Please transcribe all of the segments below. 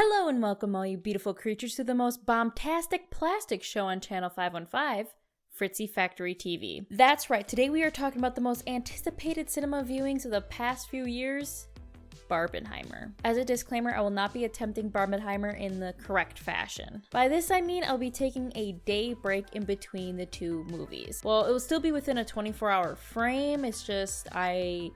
Hello and welcome all you beautiful creatures to the most bombastic plastic show on Channel 515, Fritzy Factory TV. That's right, today we are talking about the most anticipated cinema viewings of the past few years, Barbenheimer. As a disclaimer, I will not be attempting Barbenheimer in the correct fashion. By this I mean I'll be taking a day break in between the two movies. Well, it will still be within a 24-hour frame, it's just I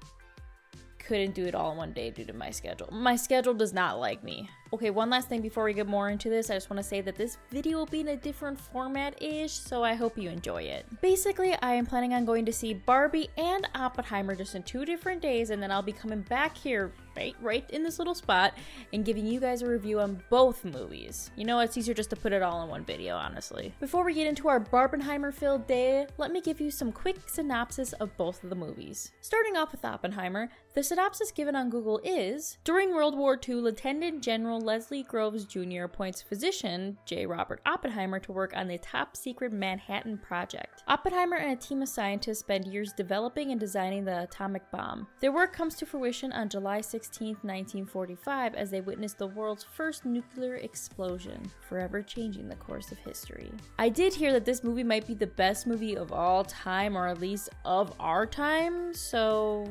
couldn't do it all in one day due to my schedule. My schedule does not like me. Okay, one last thing before we get more into this, I just want to say that this video will be in a different format-ish, so I hope you enjoy it. Basically, I am planning on going to see Barbie and Oppenheimer just in 2 different days, and then I'll be coming back here right in this little spot and giving you guys a review on both movies. You know, it's easier just to put it all in one video, honestly. Before we get into our Barbenheimer-filled day, let me give you some quick synopsis of both of the movies. Starting off with Oppenheimer, the synopsis given on Google is, during World War II, Lieutenant General Leslie Groves Jr. appoints physician J. Robert Oppenheimer to work on the top-secret Manhattan Project. Oppenheimer and a team of scientists spend years developing and designing the atomic bomb. Their work comes to fruition on July 16, 1945, as they witness the world's first nuclear explosion, forever changing the course of history. I did hear that this movie might be the best movie of all time, or at least of our time, so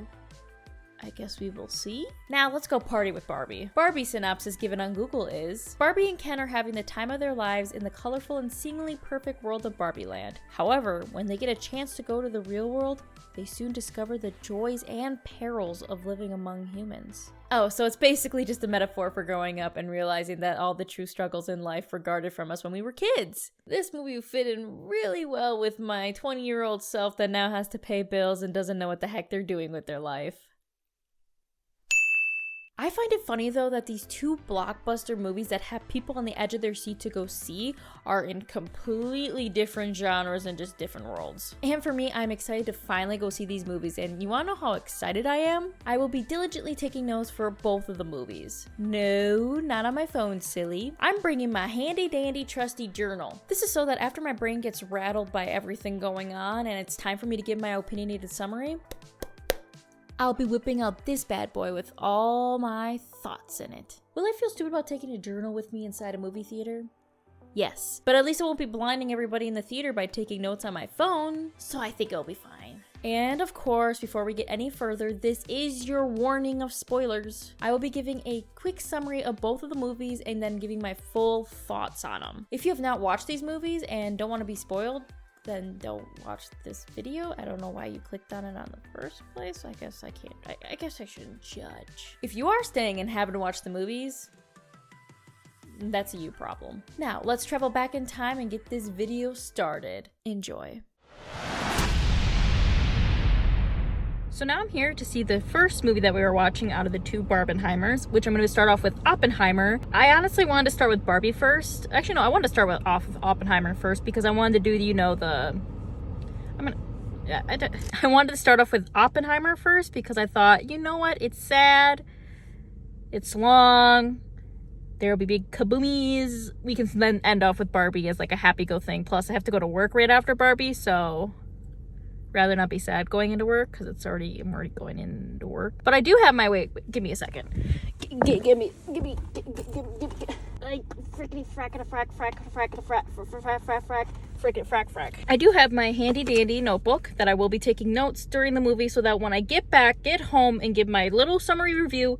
I guess we will see. Now let's go party with Barbie. Barbie synopsis given on Google is, Barbie and Ken are having the time of their lives in the colorful and seemingly perfect world of Barbie Land. However, when they get a chance to go to the real world, they soon discover the joys and perils of living among humans. Oh, so it's basically just a metaphor for growing up and realizing that all the true struggles in life were guarded from us when we were kids. This movie would fit in really well with my 20-year-old self that now has to pay bills and doesn't know what the heck they're doing with their life. I find it funny though that these two blockbuster movies that have people on the edge of their seat to go see are in completely different genres and just different worlds. And for me, I'm excited to finally go see these movies, and you wanna know how excited I am? I will be diligently taking notes for both of the movies. No, not on my phone, silly. I'm bringing my handy dandy trusty journal. This is so that after my brain gets rattled by everything going on and it's time for me to give my opinionated summary, I'll be whipping out this bad boy with all my thoughts in it. Will I feel stupid about taking a journal with me inside a movie theater? Yes, but at least I won't be blinding everybody in the theater by taking notes on my phone, so I think it'll be fine. And of course, before we get any further, this is your warning of spoilers. I will be giving a quick summary of both of the movies and then giving my full thoughts on them. If you have not watched these movies and don't want to be spoiled, then don't watch this video. I don't know why you clicked on it on the first place. I guess I can't. I guess I shouldn't judge. If you are staying and haven't watched the movies, that's a you problem. Now, let's travel back in time and get this video started. Enjoy. So now I'm here to see the first movie that we were watching out of the two Barbenheimers, which I'm going to start off with Oppenheimer. I honestly wanted to start with Barbie first. Actually, no, I wanted to start off with Oppenheimer first because I wanted to do, you know, I wanted to start off with Oppenheimer first because I thought, you know what, it's sad, it's long, there'll be big kaboomies. We can then end off with Barbie as like a happy-go thing. Plus, I have to go to work right after Barbie, so rather not be sad going into work because I'm already going into work. But I do have my, wait, give me a second. Give me, like, frickety frackety frack, frickety frack. I do have my handy dandy notebook that I will be taking notes during the movie so that when I get home and give my little summary review,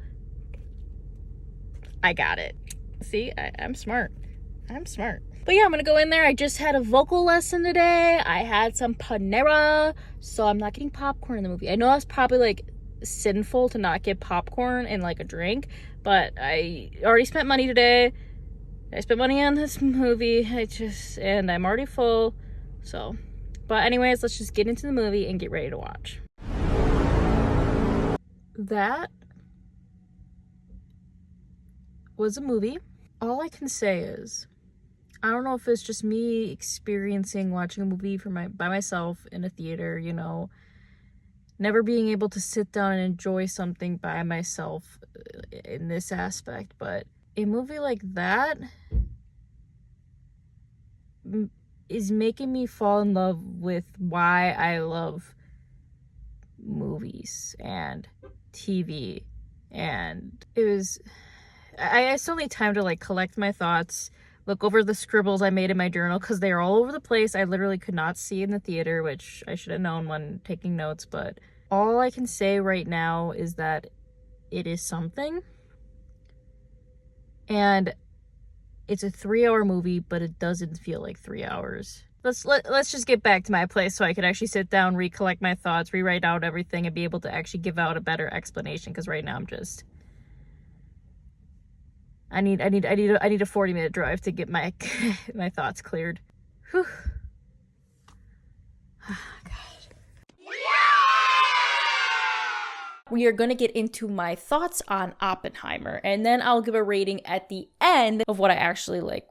I got it. See, I'm smart. But yeah, I'm gonna go in there. I just had a vocal lesson today. I had some Panera, so I'm not getting popcorn in the movie. I know that's probably like sinful to not get popcorn and like a drink, but I already spent money today. I spent money on this movie. And I'm already full. So, but anyways, let's just get into the movie and get ready to watch. That was a movie. All I can say is, I don't know if it's just me experiencing watching a movie by myself in a theater, you know, never being able to sit down and enjoy something by myself in this aspect, but a movie like that is making me fall in love with why I love movies and TV, and it was I still need time to, like, collect my thoughts, look over the scribbles I made in my journal, because they are all over the place. I literally could not see in the theater, which I should have known when taking notes, but all I can say right now is that it is something. And it's a 3-hour movie, but it doesn't feel like 3 hours. Let's just get back to my place so I could actually sit down, recollect my thoughts, rewrite out everything, and be able to actually give out a better explanation, because right now I'm just... I need a 40-minute drive to get my my thoughts cleared. Whew. Oh, God. We are going to get into my thoughts on Oppenheimer, and then I'll give a rating at the end of what I actually, like,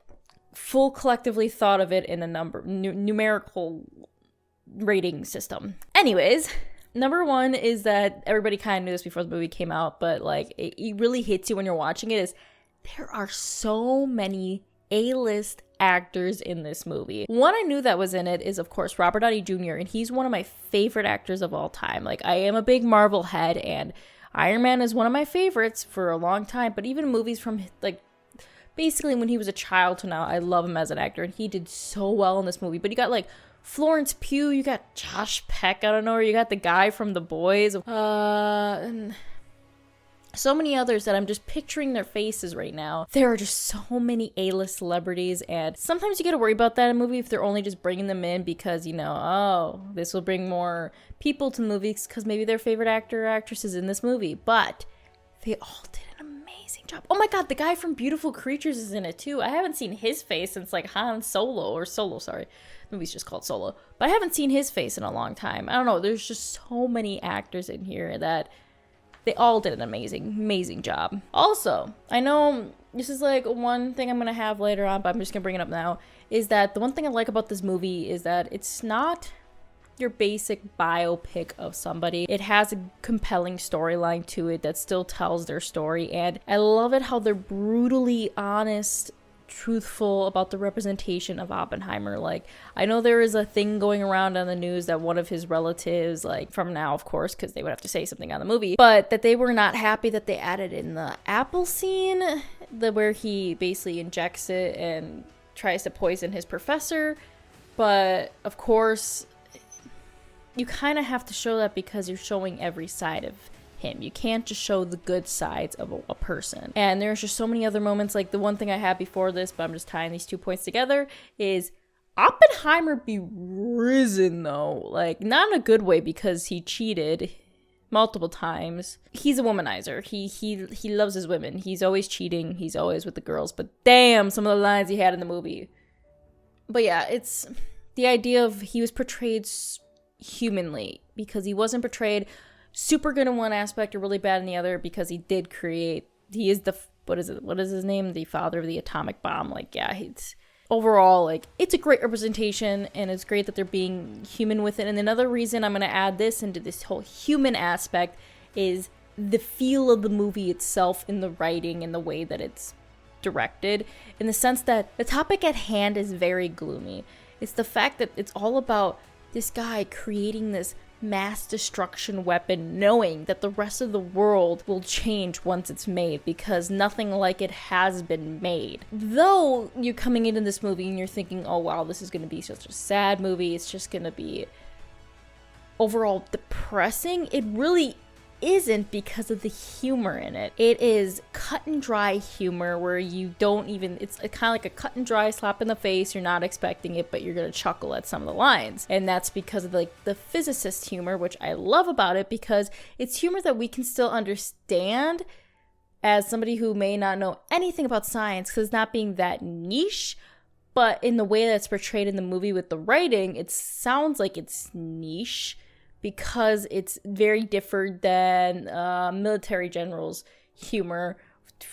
full collectively thought of it in a numerical rating system. Anyways, number one is that everybody kind of knew this before the movie came out, but, like, it really hits you when you're watching it, is there are so many A-list actors in this movie. One I knew that was in it is, of course, Robert Downey Jr., and he's one of my favorite actors of all time. Like, I am a big Marvel head, and Iron Man is one of my favorites for a long time, but even movies from, like, basically when he was a child to now, I love him as an actor, and he did so well in this movie. But you got, like, Florence Pugh, you got Josh Peck, I don't know, or you got the guy from The Boys, and so many others that I'm just picturing their faces right now. There are just so many A-list celebrities, and sometimes you gotta worry about that in a movie if they're only just bringing them in because, you know, oh, this will bring more people to the movies because maybe their favorite actor or actress is in this movie. But they all did an amazing job. Oh my God, the guy from Beautiful Creatures is in it too. I haven't seen his face since, like, Han Solo, sorry. The movie's just called Solo. But I haven't seen his face in a long time. I don't know, there's just so many actors in here that they all did an amazing job. Also, I know this is like one thing I'm going to have later on, but I'm just going to bring it up now, is that the one thing I like about this movie is that it's not your basic biopic of somebody. It has a compelling storyline to it that still tells their story, and I love it how they're brutally honest, truthful about the representation of Oppenheimer. Like, I know there is a thing going around on the news that one of his relatives, like, from now, of course, because they would have to say something on the movie, but that they were not happy that they added in the apple scene, where he basically injects it and tries to poison his professor. But, of course, you kind of have to show that because you're showing every side of him. You can't just show the good sides of a person. And there's just so many other moments. Like, the one thing I had before this, but I'm just tying these 2 points together, is Oppenheimer be risen though. Like, not in a good way because he cheated multiple times. He's a womanizer. He loves his women. He's always cheating. He's always with the girls. But damn, some of the lines he had in the movie. But yeah, it's the idea of he was portrayed humanly, because he wasn't portrayed super good in one aspect or really bad in the other, because he is the, what is his name? The father of the atomic bomb. Like, yeah, overall, like, it's a great representation, and it's great that they're being human with it. And another reason I'm going to add this into this whole human aspect is the feel of the movie itself in the writing and the way that it's directed, in the sense that the topic at hand is very gloomy. It's the fact that it's all about this guy creating this mass destruction weapon, knowing that the rest of the world will change once it's made, because nothing like it has been made. Though you're coming into this movie and you're thinking, oh wow, this is going to be such a sad movie, it's just going to be overall depressing, it really isn't, because of the humor in it. It is cut and dry humor where you don't even, it's kind of like a cut and dry slap in the face. You're not expecting it, but you're gonna chuckle at some of the lines. And that's because of, like, the physicist humor, which I love about it, because it's humor that we can still understand as somebody who may not know anything about science, because it's not being that niche. But in the way that's portrayed in the movie with the writing, it sounds like it's niche, because it's very different than military generals' humor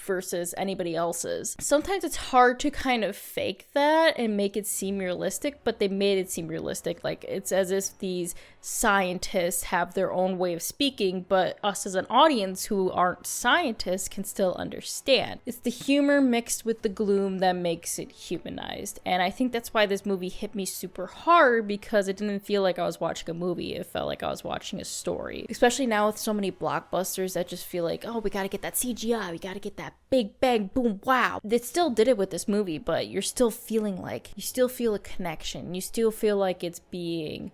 versus anybody else's. Sometimes it's hard to kind of fake that and make it seem realistic, but they made it seem realistic. Like, it's as if these scientists have their own way of speaking, but us as an audience who aren't scientists can still understand. It's the humor mixed with the gloom that makes it humanized. And I think that's why this movie hit me super hard, because it didn't feel like I was watching a movie. It felt like I was watching a story. Especially now with so many blockbusters that just feel like, oh, we gotta get that CGI, we gotta get that big bang boom wow. They still did it with this movie, but you're still feeling like, you still feel a connection. You still feel like it's being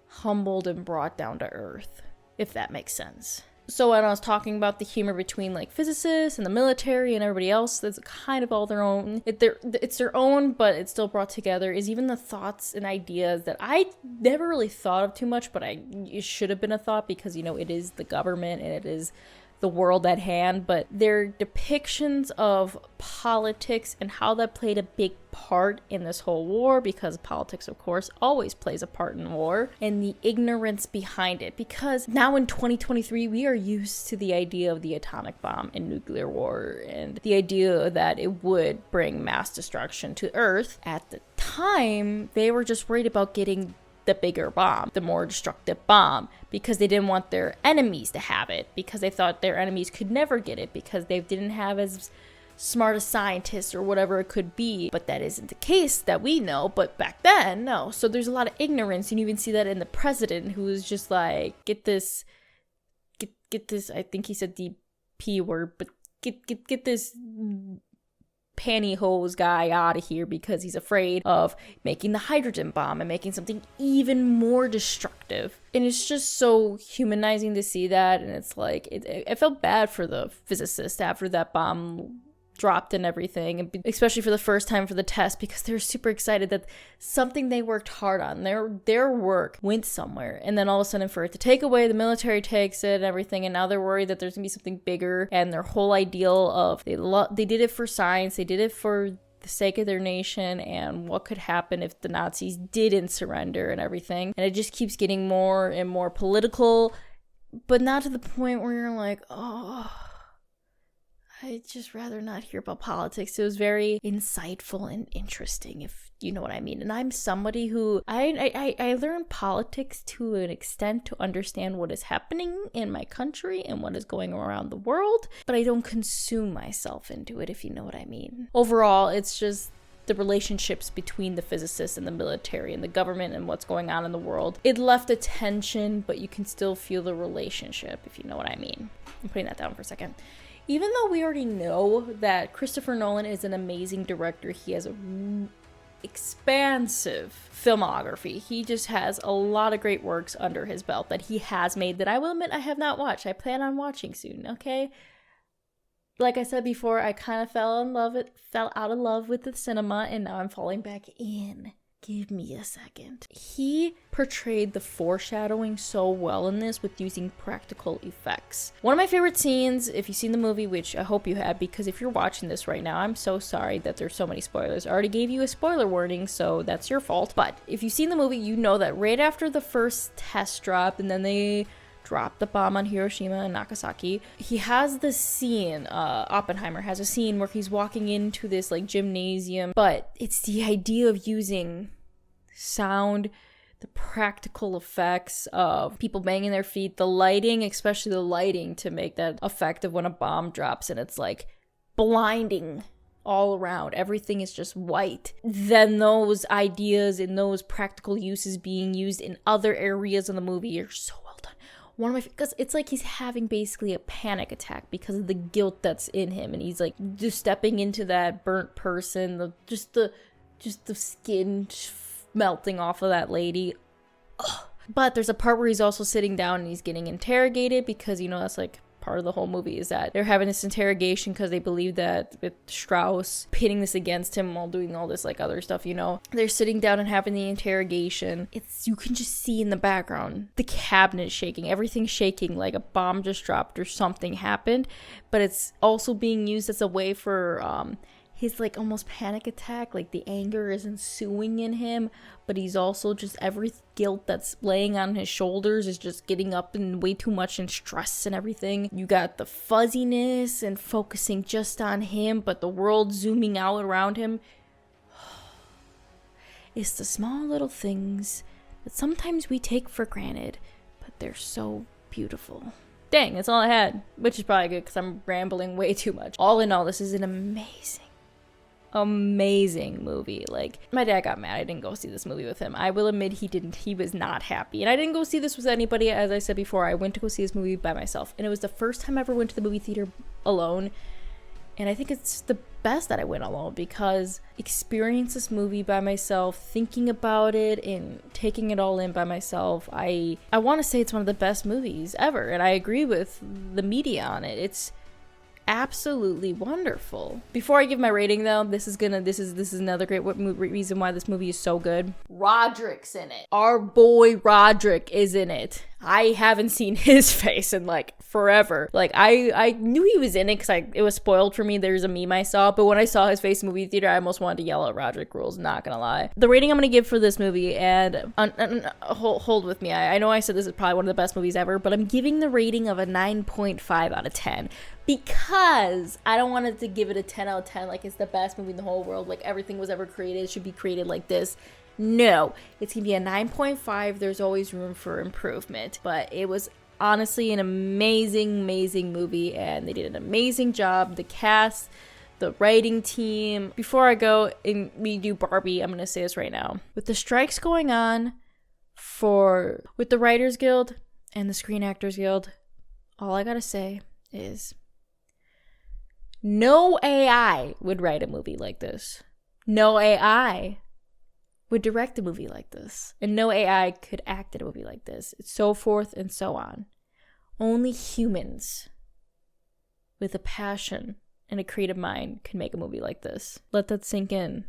humbled and brought down to earth, if that makes sense. So when I was talking about the humor between like physicists and the military and everybody else, that's kind of all their own. It's their own, but it's still brought together. Is even the thoughts and ideas that I never really thought of too much, but it should have been a thought because, you know, it is the government and it is the world at hand, but their depictions of politics and how that played a big part in this whole war, because politics, of course, always plays a part in war, and the ignorance behind it. Because now in 2023, we are used to the idea of the atomic bomb and nuclear war, and the idea that it would bring mass destruction to Earth. At the time, they were just worried about getting the bigger bomb, the more destructive bomb, because they didn't want their enemies to have it, because they thought their enemies could never get it, because they didn't have as smart a scientists or whatever it could be. But that isn't the case that we know, but back then, no. So there's a lot of ignorance, and you even see that in the president, who is just like, get this, I think he said the P word, but get this pantyhose guy out of here, because he's afraid of making the hydrogen bomb and making something even more destructive. And it's just so humanizing to see that. And it's like, I felt bad for the physicist after that bomb dropped and everything, and especially for the first time for the test, because they were super excited that something they worked hard on, their work went somewhere, and then all of a sudden for it to take away, the military takes it and everything, and now they're worried that there's gonna be something bigger. And their whole ideal of they did it for science, they did it for the sake of their nation, and what could happen if the Nazis didn't surrender and everything. And it just keeps getting more and more political, but not to the point where you're like, oh, I'd just rather not hear about politics. It was very insightful and interesting, if you know what I mean. And I'm somebody who, I learned politics to an extent to understand what is happening in my country and what is going around the world, but I don't consume myself into it, if you know what I mean. Overall, it's just the relationships between the physicists and the military and the government and what's going on in the world. It left a tension, but you can still feel the relationship, if you know what I mean. I'm putting that down for a second. Even though we already know that Christopher Nolan is an amazing director, he has an expansive filmography. He just has a lot of great works under his belt that he has made that I will admit I have not watched. I plan on watching soon, okay? Like I said before, I kind of fell out of love with the cinema, and now I'm falling back in. Give me a second. He portrayed the foreshadowing so well in this with using practical effects. One of my favorite scenes, if you've seen the movie, which I hope you have, because if you're watching this right now, I'm so sorry that there's so many spoilers. I already gave you a spoiler warning, so that's your fault. But if you've seen the movie, you know that right after the first test drop, and then they dropped the bomb on Hiroshima and Nagasaki, he has this scene, Oppenheimer has a scene where he's walking into this like gymnasium, but it's the idea of using sound, the practical effects of people banging their feet, the lighting, especially the lighting, to make that effect of when a bomb drops and it's like blinding all around. Everything is just white. Then those ideas and those practical uses being used in other areas of the movie are so well done. Because it's like he's having basically a panic attack because of the guilt that's in him, and he's like just stepping into that burnt person, the skin melting off of that lady. Ugh. But there's a part where he's also sitting down and he's getting interrogated, because you know that's like part of the whole movie, is that they're having this interrogation because they believe that with Strauss pitting this against him while doing all this like other stuff, you know, they're sitting down and having the interrogation. You can just see in the background the cabinet shaking, everything's shaking like a bomb just dropped or something happened. But it's also being used as a way for his like almost panic attack, like the anger is ensuing in him, but he's also just every guilt that's laying on his shoulders is just getting up and way too much and stress and everything. You got the fuzziness and focusing just on him, but the world zooming out around him. It's the small little things that sometimes we take for granted, but they're so beautiful. Dang, that's all I had, which is probably good because I'm rambling way too much. All in all, this is an amazing movie. Like, my dad got mad I didn't go see this movie with him. I will admit he was not happy, and I didn't go see this with anybody. As I said before, I went to go see this movie by myself, and it was the first time I ever went to the movie theater alone, And I think it's the best that I went alone, because experience this movie by myself, thinking about it and taking it all in by myself, I want to say it's one of the best movies ever. And I agree with the media on it. It's absolutely wonderful. Before I give my rating though, this is another great reason why this movie is so good. Roderick's in it. Our boy Roderick is in it. I haven't seen his face in like forever. Like I knew he was in it because it was spoiled for me. There's a meme I saw, but when I saw his face in the movie theater, I almost wanted to yell out Roderick rules, not gonna lie. The rating I'm gonna give for this movie, and hold with me, I know I said this is probably one of the best movies ever, but I'm giving the rating of a 9.5 out of 10 because I don't want it to give it a 10 out of 10 like it's the best movie in the whole world, like everything was ever created should be created like this. No, it's gonna be a 9.5. There's always room for improvement, but it was honestly an amazing movie, and they did an amazing job. The cast, the writing team. Before I go and we do Barbie, I'm gonna say this right now. With the strikes going on with the Writers Guild and the Screen Actors Guild, all I gotta say is no AI would write a movie like this. No AI would direct a movie like this. And no AI could act in a movie like this. It's so forth and so on. Only humans with a passion and a creative mind can make a movie like this. Let that sink in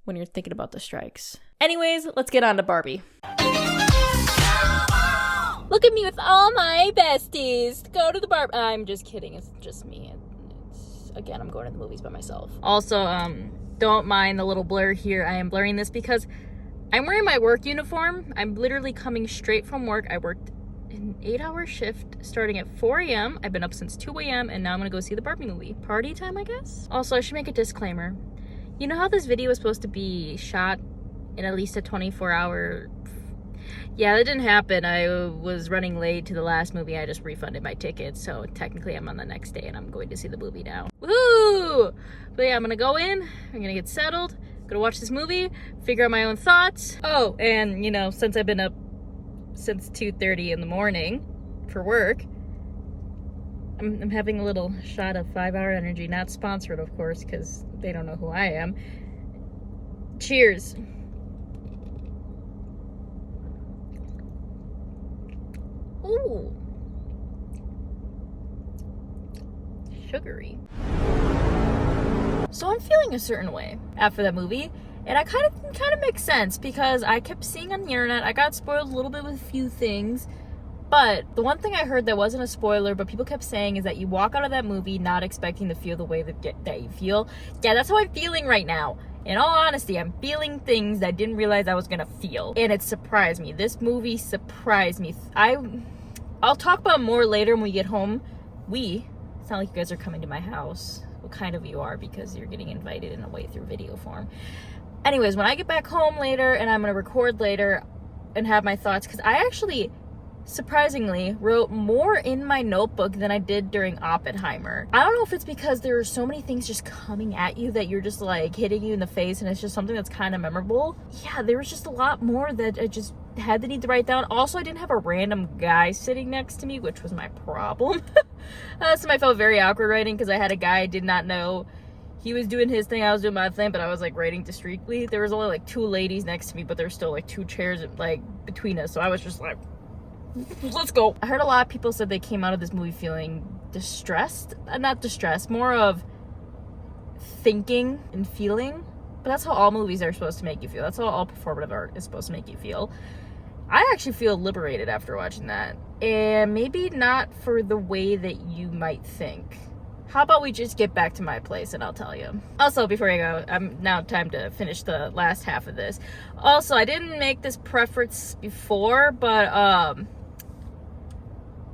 when you're thinking about the strikes. Anyways, let's get on to Barbie. Look at me with all my besties. Go to the Barbie. I'm just kidding. It's just me. Again, I'm going to the movies by myself. Also, don't mind the little blur here. I am blurring this because I'm wearing my work uniform. I'm literally coming straight from work. I worked an 8-hour shift starting at 4 a.m. I've been up since 2 a.m. and now I'm gonna go see the Barbie movie. Party time, I guess? Also, I should make a disclaimer. You know how this video was supposed to be shot in at least a 24-hour... Yeah, that didn't happen. I was running late to the last movie. I just refunded my ticket, so technically I'm on the next day and I'm going to see the movie now. Woo! But yeah, I'm gonna go in, I'm gonna get settled, gonna watch this movie, figure out my own thoughts. Oh, and you know, since I've been up since 2:30 in the morning for work, I'm having a little shot of 5-Hour Energy, not sponsored of course, because they don't know who I am. Cheers. Ooh. Sugary. So I'm feeling a certain way after that movie, and I kind of makes sense because I kept seeing on the internet, I got spoiled a little bit with a few things, but the one thing I heard that wasn't a spoiler, but people kept saying, is that you walk out of that movie not expecting to feel the way that you feel. Yeah, that's how I'm feeling right now. In all honesty, I'm feeling things that I didn't realize I was gonna feel, and it surprised me. This movie surprised me. I'll talk about more later when we get home. It's not like you guys are coming to my house. Well, kind of you are, because you're getting invited in a way through video form. Anyways, when I get back home later and I'm gonna record later and have my thoughts, because I actually surprisingly wrote more in my notebook than I did during Oppenheimer. I don't know if it's because there are so many things just coming at you that you're just like hitting you in the face, and it's just something that's kind of memorable. Yeah, there was just a lot more that I just had the need to write down. Also, I didn't have a random guy sitting next to me, which was my problem. So I felt very awkward writing because I had a guy I did not know. He was doing his thing, I was doing my thing, but I was like writing discreetly. There was only like 2 ladies next to me, but there's still like 2 chairs like between us, so I was just like, let's go. I heard a lot of people said they came out of this movie feeling distressed. Not distressed, more of thinking and feeling. But that's how all movies are supposed to make you feel. That's how all performative art is supposed to make you feel. I actually feel liberated after watching that. And maybe not for the way that you might think. How about we just get back to my place and I'll tell you. Also, before I go, now time to finish the last half of this. Also, I didn't make this preference before, but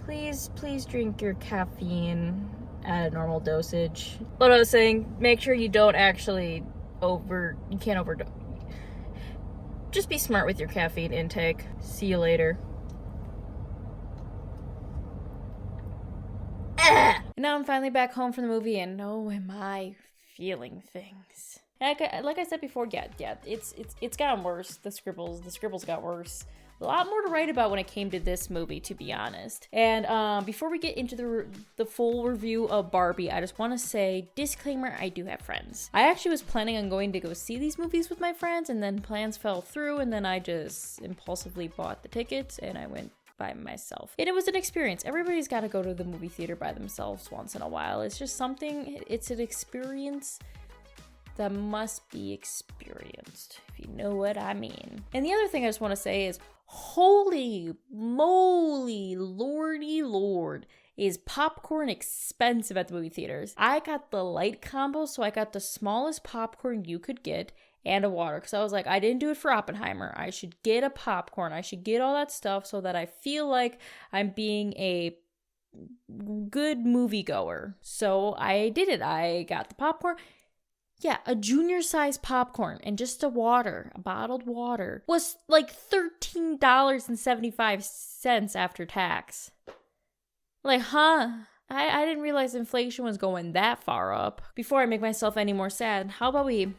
please drink your caffeine at a normal dosage. What I was saying, make sure you don't actually you can't overdose. Just be smart with your caffeine intake. See you later. Now I'm finally back home from the movie, and oh, am I feeling things. Like I said before, yeah, it's gotten worse. The scribbles got worse. a lot more to write about when it came to this movie, to be honest. And before we get into the full review of Barbie, I just want to say, disclaimer, I do have friends. I actually was planning on going to go see these movies with my friends, and then plans fell through, and then I just impulsively bought the tickets, and I went by myself. And it was an experience. Everybody's got to go to the movie theater by themselves once in a while. It's just something, it's an experience that must be experienced, if you know what I mean. And the other thing I just want to say is, holy moly, lordy lord, is popcorn expensive at the movie theaters. I got the light combo, so I got the smallest popcorn you could get and a water, because I was like, I didn't do it for Oppenheimer. I should get a popcorn. I should get all that stuff so that I feel like I'm being a good moviegoer. So I did it. I got the popcorn. Yeah, a junior size popcorn and just a bottled water, was like $13.75 after tax. Like, huh? I didn't realize inflation was going that far up. Before I make myself any more sad, how about we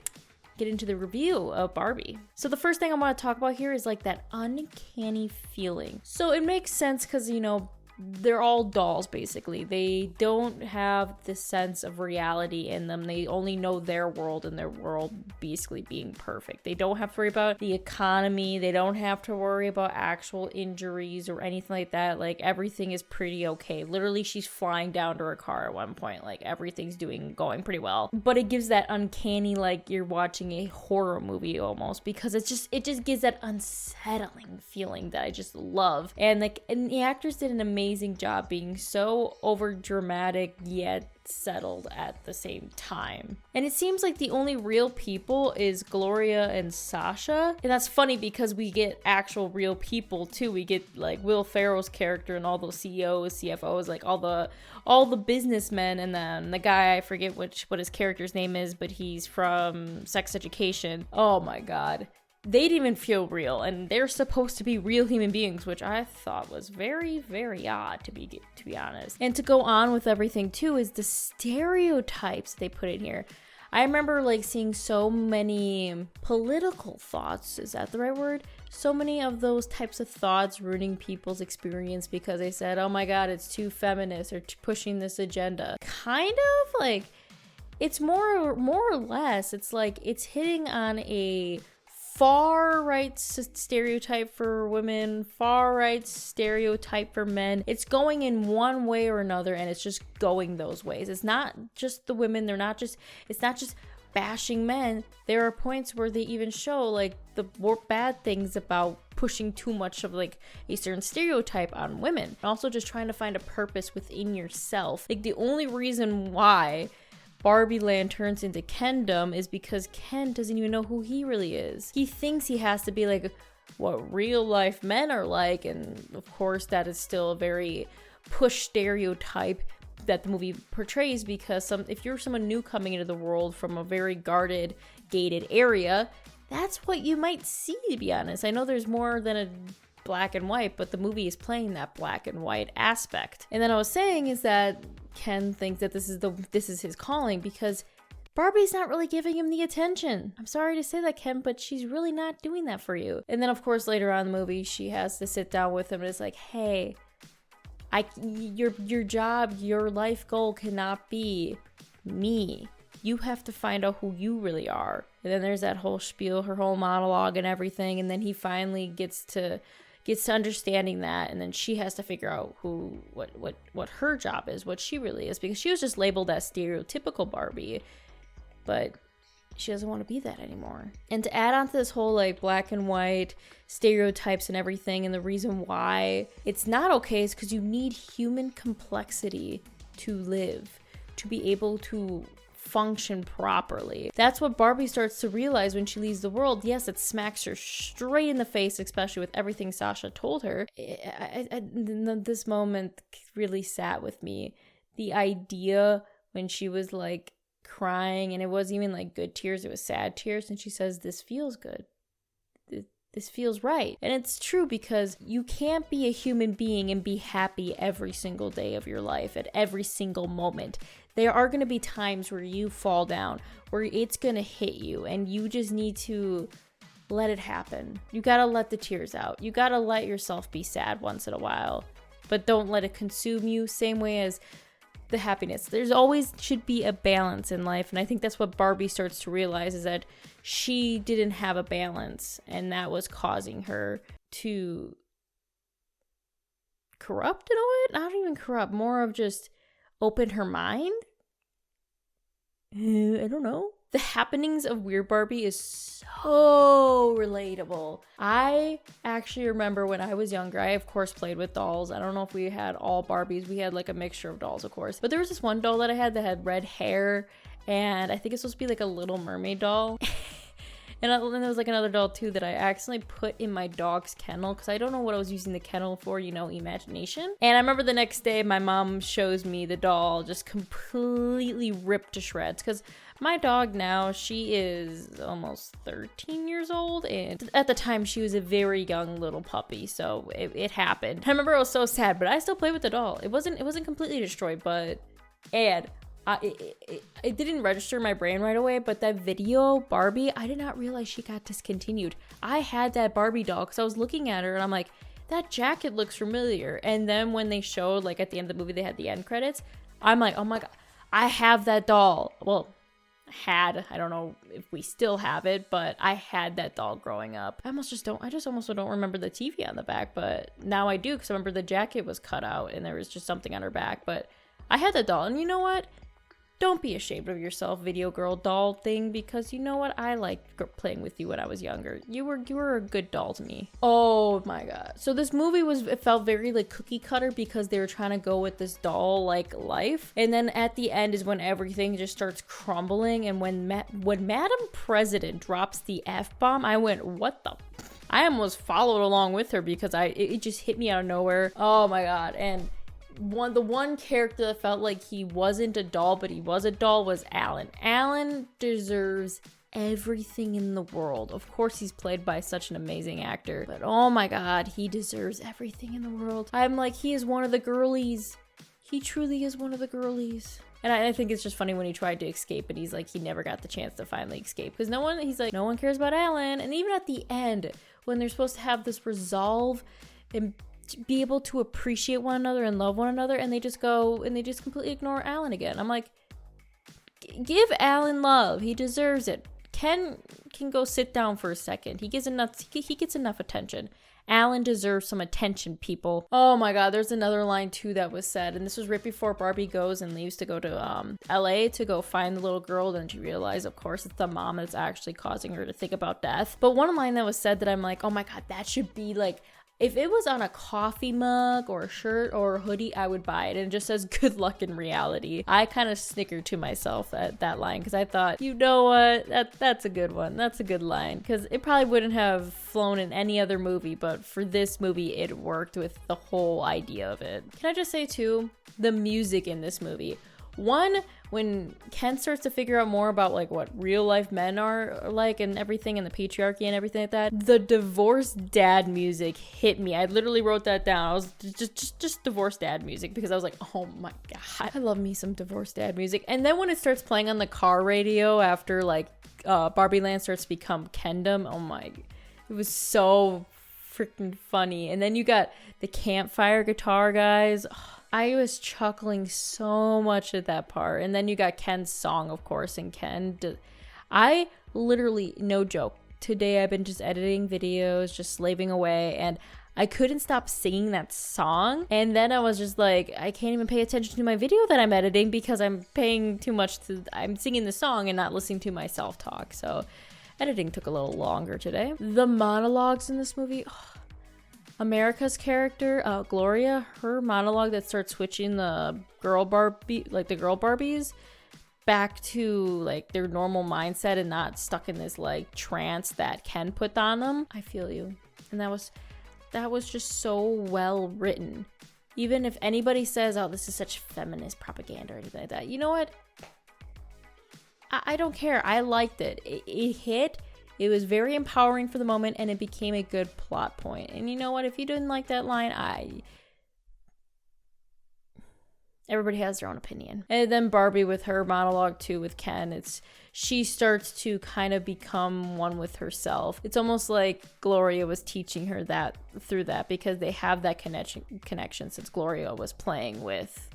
get into the review of Barbie? So the first thing I want to talk about here is like that uncanny feeling. So it makes sense because, you know, they're all dolls, basically. They don't have the sense of reality in them. They only know their world, and their world basically being perfect. They don't have to worry about the economy. They don't have to worry about actual injuries or anything like that. Like, everything is pretty okay. Literally, she's flying down to her car at one point. Like, everything's going pretty well. But it gives that uncanny, like you're watching a horror movie almost, because it just gives that unsettling feeling that I just love. And the actors did an amazing job being so over dramatic yet settled at the same time. And it seems like the only real people is Gloria and Sasha. And that's funny because we get actual real people too. We get like Will Ferrell's character and all those CEOs, CFOs, like all the businessmen, and then the guy, I forget what his character's name is, but he's from Sex Education. Oh my god. They didn't even feel real, and they're supposed to be real human beings, which I thought was very, very odd, to be honest. And to go on with everything too is the stereotypes they put in here. I remember like seeing so many political thoughts, is that the right word? So many of those types of thoughts ruining people's experience because they said, oh my god, it's too feminist, or pushing this agenda. Kind of like, it's more or less, it's like it's hitting on a far right stereotype for women, far right stereotype for men. It's going in one way or another, and it's just going those ways. It's not just the women. It's not just bashing men. There are points where they even show like the more bad things about pushing too much of like a certain stereotype on women. And also just trying to find a purpose within yourself. Like, the only reason why Barbie Land turns into Kendom is because Ken doesn't even know who he really is. He thinks he has to be like what real life men are like, and of course that is still a very push stereotype that the movie portrays, because if you're someone new coming into the world from a very guarded, gated area, that's what you might see, to be honest. I know there's more than a black and white, but the movie is playing that black and white aspect. And then I was saying is that Ken thinks that this is his calling because Barbie's not really giving him the attention. I'm sorry to say that, Ken, but she's really not doing that for you. And then of course later on in the movie she has to sit down with him and it's like, hey, your job, your life goal cannot be me. You have to find out who you really are. And then there's that whole spiel, her whole monologue and everything, and then he finally gets to understanding that, and then she has to figure out what her job is, what she really is, because she was just labeled as stereotypical Barbie, but she doesn't want to be that anymore. And to add on to this whole like black and white stereotypes and everything, and the reason why it's not okay is because you need human complexity to live, to be able to function properly. That's what Barbie starts to realize when she leaves the world. Yes, it smacks her straight in the face, especially with everything Sasha told her. This moment really sat with me. The idea when she was like crying, and it wasn't even like good tears, it was sad tears, and she says, this feels good. This feels right. And it's true, because you can't be a human being and be happy every single day of your life at every single moment. There are going to be times where you fall down, where it's going to hit you, and you just need to let it happen. You gotta let the tears out. You gotta let yourself be sad once in a while, but don't let it consume you. Same way as the happiness. There's always should be a balance in life, and I think that's what Barbie starts to realize, is that she didn't have a balance, and that was causing her to corrupt in a way. Not even corrupt, more of just open her mind. I don't know. The happenings of Weird Barbie is so relatable. I actually remember when I was younger, I of course played with dolls. I don't know if we had all Barbies. We had like a mixture of dolls, of course. But there was this one doll that I had that had red hair, and I think it's supposed to be like a Little Mermaid doll. And then there was like another doll too that I accidentally put in my dog's kennel because I don't know what I was using the kennel for, you know, imagination. And I remember the next day my mom shows me the doll just completely ripped to shreds because my dog now, she is almost 13 years old, and at the time she was a very young little puppy, so it happened. I remember I was so sad, but I still played with the doll. It wasn't completely destroyed, but it didn't register in my brain right away, but that video, Barbie, I did not realize she got discontinued. I had that Barbie doll because I was looking at her and I'm like, that jacket looks familiar. And then when they showed, like at the end of the movie, they had the end credits, I'm like, oh my God, I have that doll. Well, I don't know if we still have it, but I had that doll growing up. I just almost don't remember the TV on the back, but now I do because I remember the jacket was cut out and there was just something on her back, but I had that doll, and you know what? Don't be ashamed of yourself, video girl doll thing, because you know what? I liked playing with you when I was younger. You were a good doll to me. Oh my God. So this movie it felt very like cookie cutter because they were trying to go with this doll like life. And then at the end is when everything just starts crumbling. And when Madam President drops the F-bomb, I went, what the? I almost followed along with her because it just hit me out of nowhere. Oh my God. And the one character that felt like he wasn't a doll, but he was a doll, was Alan. Alan deserves everything in the world. Of course, he's played by such an amazing actor, but oh my God, he deserves everything in the world. I'm like, he is one of the girlies. He truly is one of the girlies. And I think it's just funny when he tried to escape, but he's like, he never got the chance to finally escape because no one cares about Alan. And even at the end, when they're supposed to have this resolve and be able to appreciate one another and love one another, and they just completely ignore Alan again. I'm like, give Alan love. He deserves it. Ken can go sit down for a second. He gets enough attention. Alan deserves some attention, people. Oh my God, there's another line too that was said, and this was right before Barbie goes and leaves to go to LA to go find the little girl. Then she realized, of course, it's the mom that's actually causing her to think about death. But one line that was said that I'm like, oh my God, that should be like, if it was on a coffee mug or a shirt or a hoodie, I would buy it. And it just says, good luck in reality. I kind of snickered to myself at that line because I thought, you know what? That's a good one. That's a good line because it probably wouldn't have flown in any other movie. But for this movie, it worked with the whole idea of it. Can I just say, too, the music in this movie. One, when Ken starts to figure out more about like what real life men are like and everything and the patriarchy and everything like that, the divorced dad music hit me. I literally wrote that down. I was just divorced dad music because I was like, oh my God, I love me some divorced dad music. And then when it starts playing on the car radio after like Barbie Land starts to become Kendom, oh my, it was so freaking funny. And then you got the campfire guitar guys. I was chuckling so much at that part. And then you got Ken's song, of course, and I literally, no joke, today I've been just editing videos, just slaving away, and I couldn't stop singing that song. And then I was just like, I can't even pay attention to my video that I'm editing because I'm paying too much I'm singing the song and not listening to myself talk. So editing took a little longer today. The monologues in this movie, America's character, Gloria, her monologue that starts switching the girl Barbies back to like their normal mindset and not stuck in this like trance that Ken put on them. I feel you. And that was just so well written. Even if anybody says, oh, this is such feminist propaganda or anything like that, you know what? I don't care. I liked it. It hit. It was very empowering for the moment, and it became a good plot point. And you know what? If you didn't like that line, everybody has their own opinion. And then Barbie with her monologue too with Ken, she starts to kind of become one with herself. It's almost like Gloria was teaching her that through that, because they have that connection since Gloria was playing with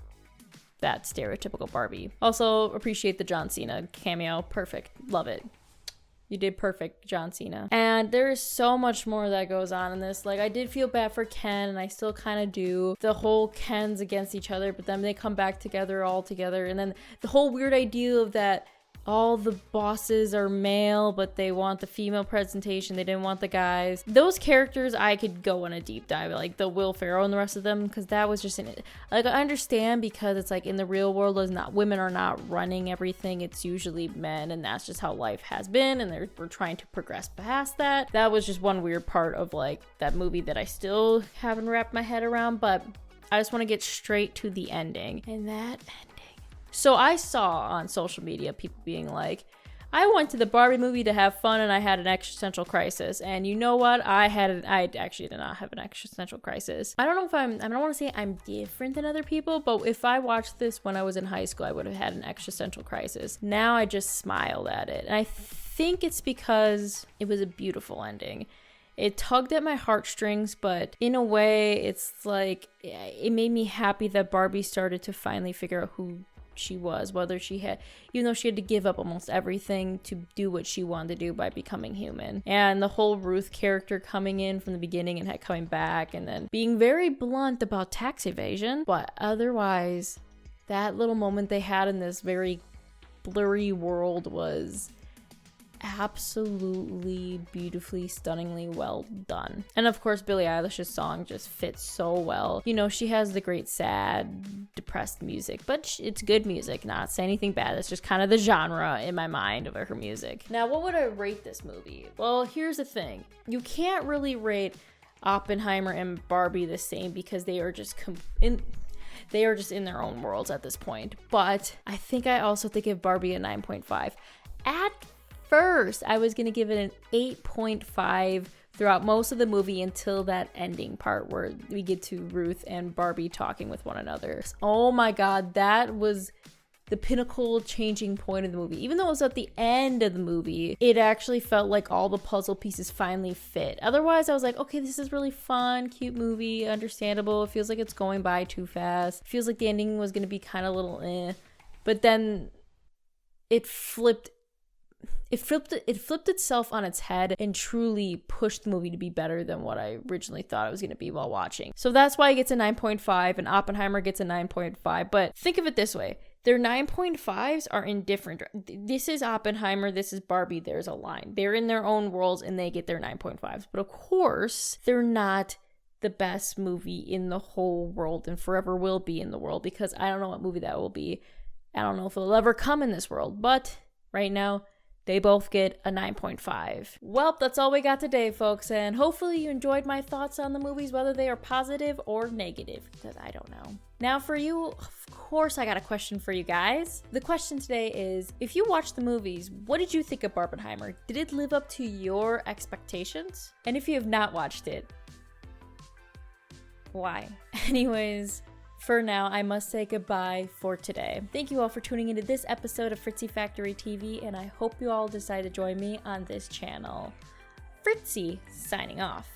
that stereotypical Barbie. Also appreciate the John Cena cameo. Perfect. Love it. You did perfect, John Cena. And there is so much more that goes on in this. Like, I did feel bad for Ken, and I still kind of do. The whole Kens against each other, but then they come back together all together. And then the whole weird idea of that all the bosses are male, but they want the female presentation. They didn't want the guys. Those characters, I could go on a deep dive, like the Will Ferrell and the rest of them, because that was just like, I understand, because it's like in the real world, women are not running everything. It's usually men, and that's just how life has been, and we're trying to progress past that. That was just one weird part of like that movie that I still haven't wrapped my head around, but I just want to get straight to the ending. And that So I saw on social media people being like, I went to the Barbie movie to have fun and I had an existential crisis. And you know what? I actually did not have an existential crisis. I don't want to say I'm different than other people, but if I watched this when I was in high school, I would have had an existential crisis. Now I just smiled at it. And I think it's because it was a beautiful ending. It tugged at my heartstrings, but in a way, it's like, it made me happy that Barbie started to finally figure out who she was, even though she had to give up almost everything to do what she wanted to do by becoming human. And the whole Ruth character coming in from the beginning and coming back, and then being very blunt about tax evasion, but otherwise that little moment they had in this very blurry world was absolutely beautifully, stunningly well done. And of course, Billie Eilish's song just fits so well. You know, she has the great sad, depressed music, but it's good music, not say anything bad. It's just kind of the genre in my mind of her music. Now, what would I rate this movie? Well, here's the thing. You can't really rate Oppenheimer and Barbie the same, because they are just in their own worlds at this point. But I think I also give Barbie a 9.5. At first, I was going to give it an 8.5 throughout most of the movie until that ending part where we get to Ruth and Barbie talking with one another. Oh my god, that was the pinnacle changing point of the movie. Even though it was at the end of the movie, it actually felt like all the puzzle pieces finally fit. Otherwise, I was like, okay, this is really fun, cute movie, understandable. It feels like it's going by too fast. It feels like the ending was going to be kind of a little eh. But then it flipped itself on its head and truly pushed the movie to be better than what I originally thought it was going to be while watching. So that's why it gets a 9.5 and Oppenheimer gets a 9.5. But think of it this way. Their 9.5s are in different. This is Oppenheimer, this is Barbie, there's a line. They're in their own worlds and they get their 9.5s. But of course, they're not the best movie in the whole world and forever will be in the world, because I don't know what movie that will be. I don't know if it'll ever come in this world. But right now, they both get a 9.5. Well, that's all we got today, folks, and hopefully you enjoyed my thoughts on the movies, whether they are positive or negative, because I don't know. Now for you, of course, I got a question for you guys. The question today is, if you watched the movies, what did you think of Barbenheimer? Did it live up to your expectations? And if you have not watched it, why? Anyways, for now, I must say goodbye for today. Thank you all for tuning into this episode of Fritzy Factory TV, and I hope you all decide to join me on this channel. Fritzy, signing off.